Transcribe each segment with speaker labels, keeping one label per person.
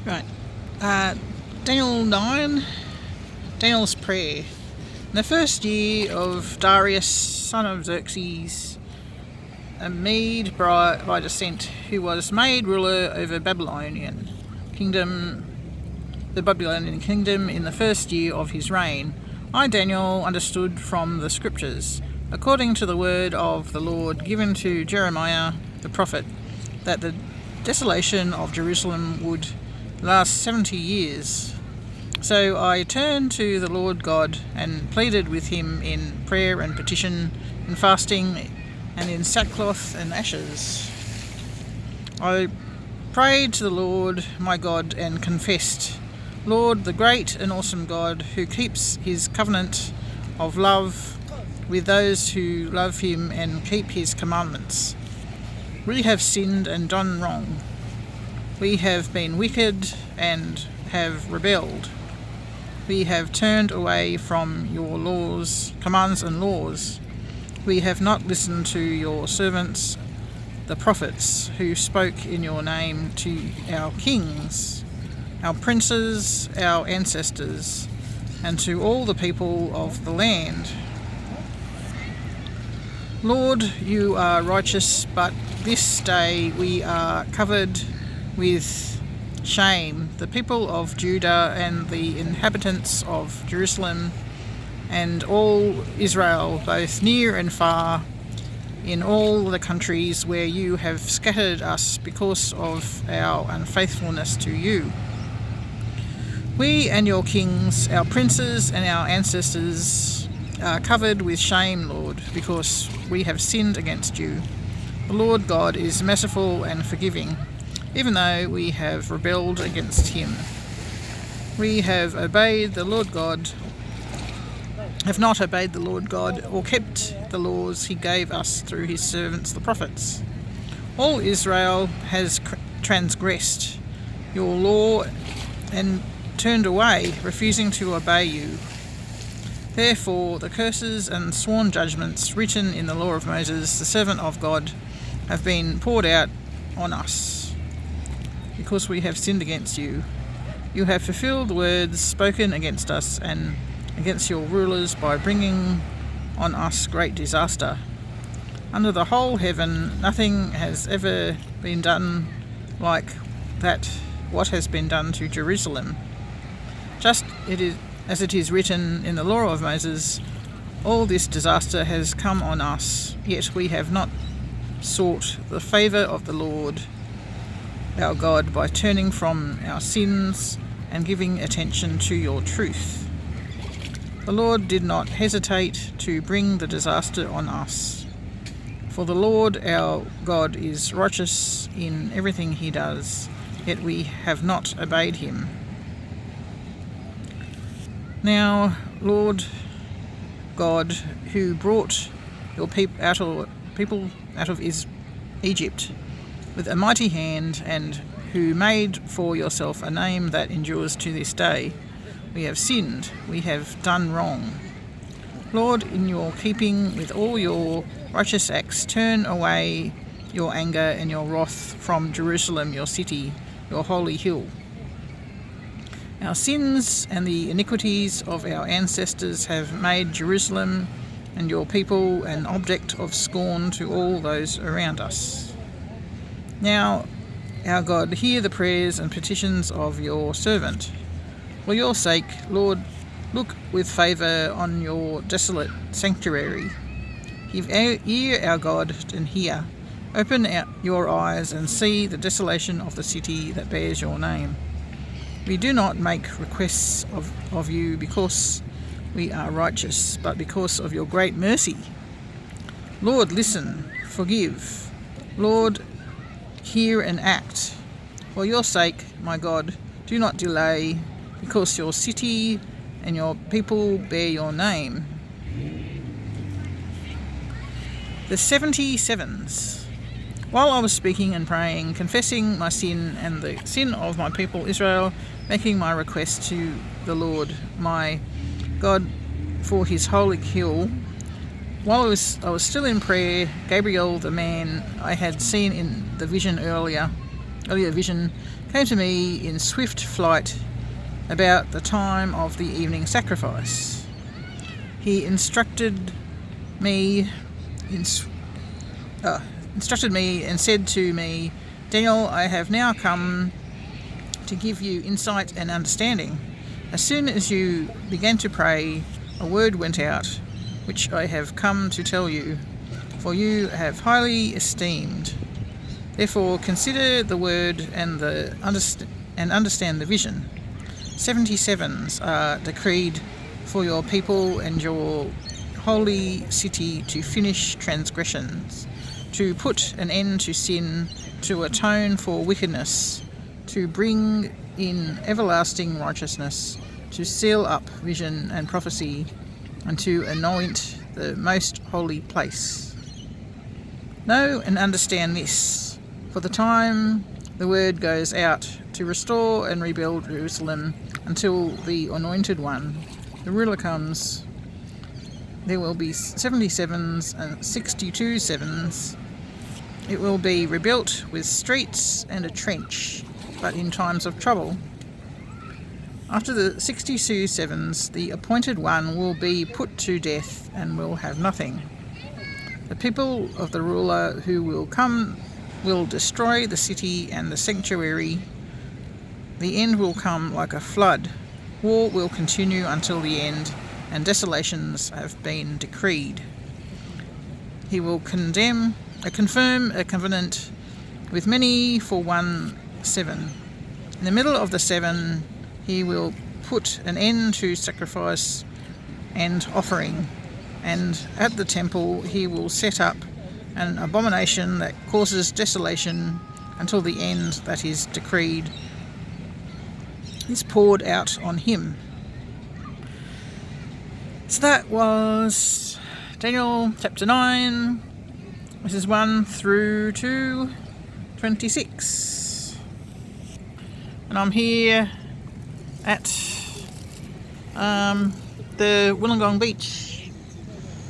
Speaker 1: Right. Daniel 9, Daniel's prayer. In the first year of Darius, son of Xerxes, a Mede by descent, who was made ruler over Babylonian kingdom, the Babylonian kingdom, in the first year of his reign, I, Daniel, understood from the scriptures, according to the word of the Lord given to Jeremiah the prophet, that the desolation of Jerusalem would last 70 years. So I turned to the Lord God and pleaded with him in prayer and petition, in fasting and in sackcloth and ashes. I prayed to the Lord my God and confessed, Lord, the great and awesome God, who keeps his covenant of love with those who love him and keep his commandments. We have sinned and done wrong. We have been wicked and have rebelled. We have turned away from your commands and laws. We have not listened to your servants, the prophets, who spoke in your name to our kings, our princes, our ancestors, and to all the people of the land. Lord, you are righteous, but this day we are covered with shame, the people of Judah and the inhabitants of Jerusalem and all Israel, both near and far, in all the countries where you have scattered us because of our unfaithfulness to you. We and your kings, our princes and our ancestors are covered with shame, Lord, because we have sinned against you. The Lord God is merciful and forgiving, even though we have rebelled against him. We have not obeyed the Lord God, or kept the laws he gave us through his servants the prophets. All Israel has transgressed your law and turned away, refusing to obey you. Therefore, the curses and sworn judgments written in the law of Moses, the servant of God, have been poured out on us, because we have sinned against you. You have fulfilled the words spoken against us and against your rulers by bringing on us great disaster. Under the whole heaven, nothing has ever been done like that, what has been done to Jerusalem. Just as it is written in the law of Moses, all this disaster has come on us, yet we have not sought the favour of the Lord our God by turning from our sins and giving attention to your truth. The Lord did not hesitate to bring the disaster on us, for the Lord our God is righteous in everything he does, yet we have not obeyed him. Now, Lord God, who brought your people out of Egypt with a mighty hand, and who made for yourself a name that endures to this day, we have sinned, we have done wrong. Lord, in your keeping with all your righteous acts, turn away your anger and your wrath from Jerusalem, your city, your holy hill. Our sins and the iniquities of our ancestors have made Jerusalem and your people an object of scorn to all those around us. Now, our God, hear the prayers and petitions of your servant. For your sake, Lord, look with favour on your desolate sanctuary. Give ear, our God, and hear. Open your eyes and see the desolation of the city that bears your name. We do not make requests of you because we are righteous, but because of your great mercy. Lord, listen, forgive. Lord, hear and act. For your sake, my God, do not delay, because your city and your people bear your name. The 77s. While I was speaking and praying, confessing my sin and the sin of my people Israel, making my request to the Lord, my God, for his holy hill, while I was still in prayer, Gabriel, the man I had seen in the vision earlier vision, came to me in swift flight about the time of the evening sacrifice. He instructed me and said to me, Daniel, I have now come to give you insight and understanding. As soon as you began to pray, a word went out, which I have come to tell you, for you have highly esteemed. Therefore consider the word and understand the vision. 77s are decreed for your people and your holy city to finish transgressions, to put an end to sin, to atone for wickedness, to bring in everlasting righteousness, to seal up vision and prophecy, and to anoint the most holy place. Know and understand this, for the time the word goes out to restore and rebuild Jerusalem until the Anointed One, the ruler, comes. There will be 77s and 62 sevens. It will be rebuilt with streets and a trench, but in times of trouble. After the 62 sevens, the Appointed One will be put to death and will have nothing. The people of the ruler who will come will destroy the city and the sanctuary. The end will come like a flood. War will continue until the end, and desolations have been decreed. He will confirm a covenant with many for 1 7. In the middle of the 7, he will put an end to sacrifice and offering, and at the temple he will set up an abomination that causes desolation until the end that is decreed is poured out on him. So that was Daniel chapter 9, verses 1 through to 26. And I'm here at the Wollongong beach.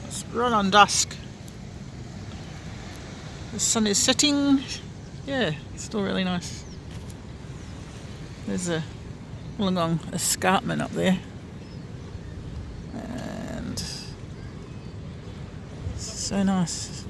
Speaker 1: It's right on dusk. The sun is setting. Yeah, it's still really nice. There's a Wollongong escarpment up there. And it's so nice.